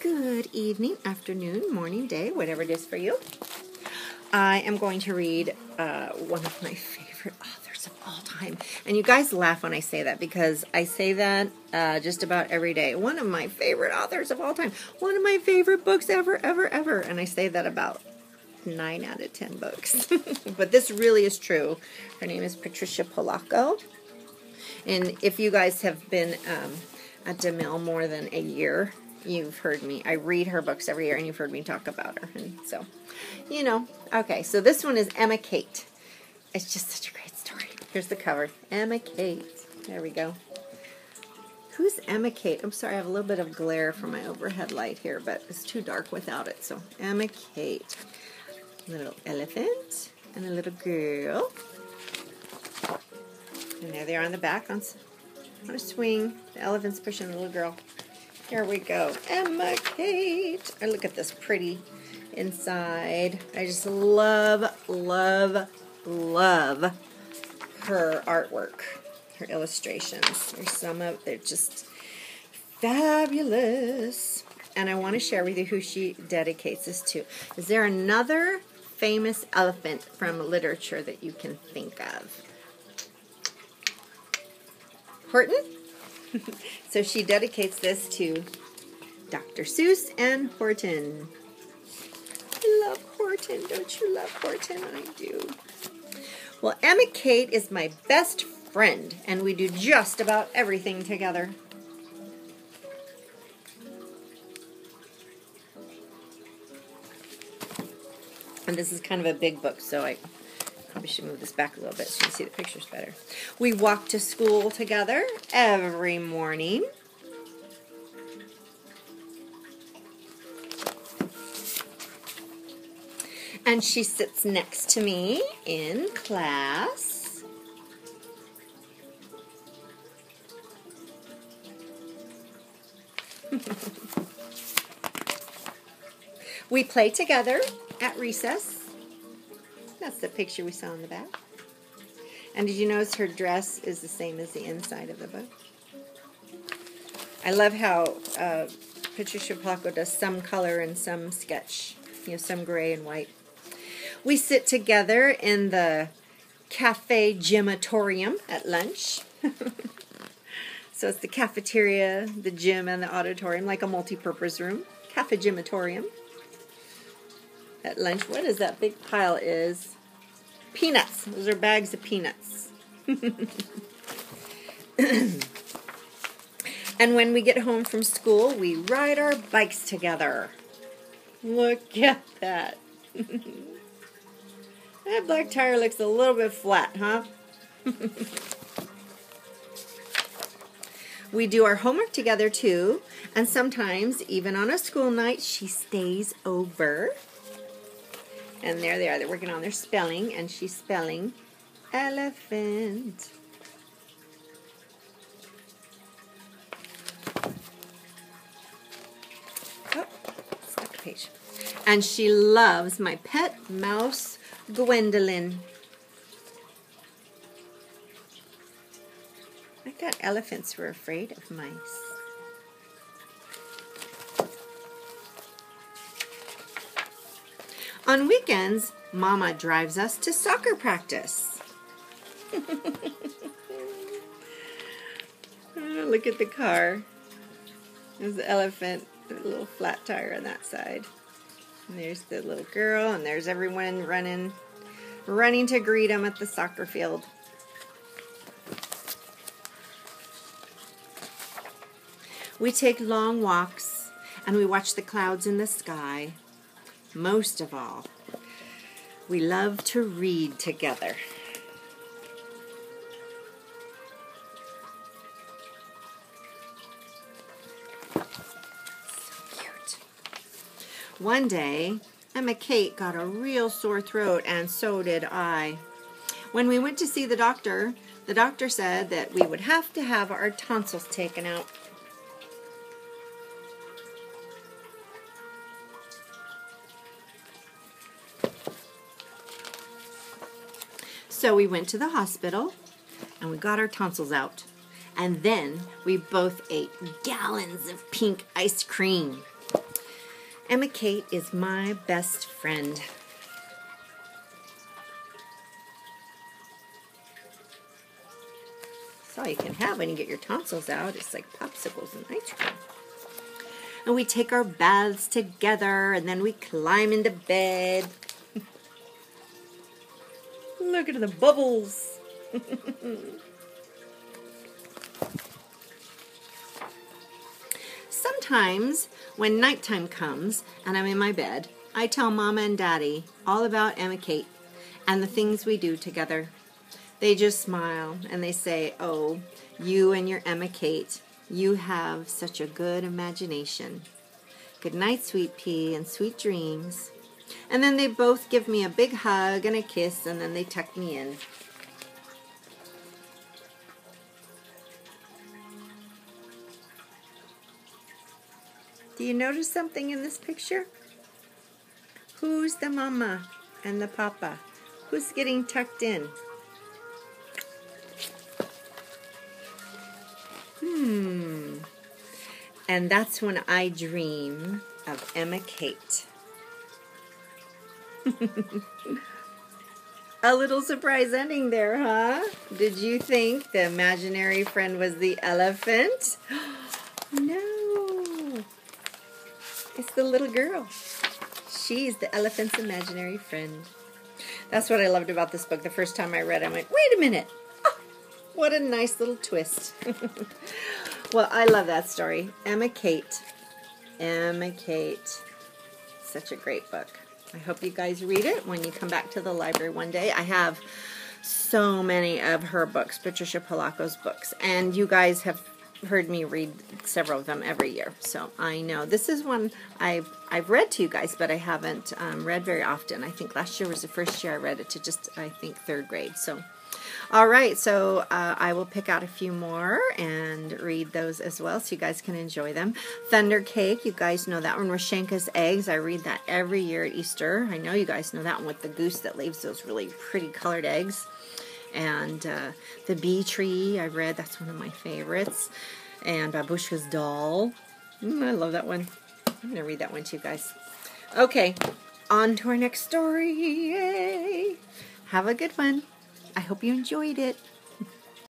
Good evening, afternoon, morning, day, whatever it is for you. I am going to read one of my favorite authors of all time. And you guys laugh when I say that because I say that just about every day. One of my favorite authors of all time. One of my favorite books ever, ever, ever. And I say that about 9 out of 10 books. But this really is true. Her name is Patricia Polacco. And if you guys have been at DeMille more than a year, you've heard me. I read her books every year, and you've heard me talk about her. And so, you know. Okay, so this one is Emma Kate. It's just such a great story. Here's the cover. Emma Kate. There we go. Who's Emma Kate? I'm sorry, I have a little bit of glare from my overhead light here, but it's too dark without it. So, Emma Kate. A little elephant and a little girl. And there they are on the back on a swing. The elephant's pushing the little girl. Here we go. Emma Kate. Oh, look at this pretty inside. I just love, love, love her artwork, her illustrations. There's some of they're just fabulous. And I want to share with you who she dedicates this to. Is there another famous elephant from literature that you can think of? Horton? So she dedicates this to Dr. Seuss and Horton. I love Horton. Don't you love Horton? I do. Well, Emma Kate is my best friend, and we do just about everything together. And this is kind of a big book, so I probably should move this back a little bit so you can see the pictures better. We walk to school together every morning. And she sits next to me in class. We play together at recess. That's the picture we saw in the back. And did you notice her dress is the same as the inside of the book? I love how Patricia Polacco does some color and some sketch. You know, some gray and white. We sit together in the cafe gymatorium at lunch. So it's the cafeteria, the gym, and the auditorium, like a multi-purpose room. Cafe gymatorium. At lunch, what is that big pile is? Peanuts. Those are bags of peanuts. And when we get home from school, we ride our bikes together. Look at that. That black tire looks a little bit flat, huh? We do our homework together, too. And sometimes, even on a school night, she stays over. And there they are. They're working on their spelling, and she's spelling elephant. Oh, stuck a page. And she loves my pet mouse, Gwendolyn. I thought elephants were afraid of mice. On weekends, Mama drives us to soccer practice. Oh, look at the car. There's the elephant, the little flat tire on that side. And there's the little girl, and there's everyone running to greet them at the soccer field. We take long walks, and we watch the clouds in the sky. Most of all, we love to read together. So cute. One day, Emma Kate got a real sore throat, and so did I. When we went to see the doctor said that we would have to have our tonsils taken out. So we went to the hospital, and we got our tonsils out. And then we both ate gallons of pink ice cream. Emma Kate is my best friend. That's all you can have when you get your tonsils out. It's like popsicles and ice cream. And we take our baths together, and then we climb into bed. Look at the bubbles. Sometimes when nighttime comes and I'm in my bed, I tell Mama and Daddy all about Emma Kate and the things we do together. They just smile and they say, "Oh, you and your Emma Kate, you have such a good imagination. Good night, Sweet Pea, and sweet dreams." And then they both give me a big hug and a kiss, and then they tuck me in. Do you notice something in this picture? Who's the mama and the papa? Who's getting tucked in? And that's when I dream of Emma Kate. A little surprise ending there, huh? Did you think the imaginary friend was the elephant? No. It's the little girl. She's the elephant's imaginary friend. That's what I loved about this book. The first time I read it, I went, wait a minute. Oh, what a nice little twist. Well, I love that story. Emma Kate. Emma Kate. Such a great book. I hope you guys read it when you come back to the library one day. I have so many of her books, Patricia Polacco's books, and you guys have heard me read several of them every year, so I know. This is one I've read to you guys, but I haven't read very often. I think last year was the first year I read it to just, I think, 3rd grade. So, all right, so I will pick out a few more and read those as well so you guys can enjoy them. Thunder Cake, you guys know that one. Rashenka's Eggs, I read that every year at Easter. I know you guys know that one with the goose that lays those really pretty colored eggs. And The Bee Tree, I read, that's one of my favorites. And Babushka's Doll. I love that one. I'm going to read that one to you guys. Okay, on to our next story. Yay! Have a good one. I hope you enjoyed it.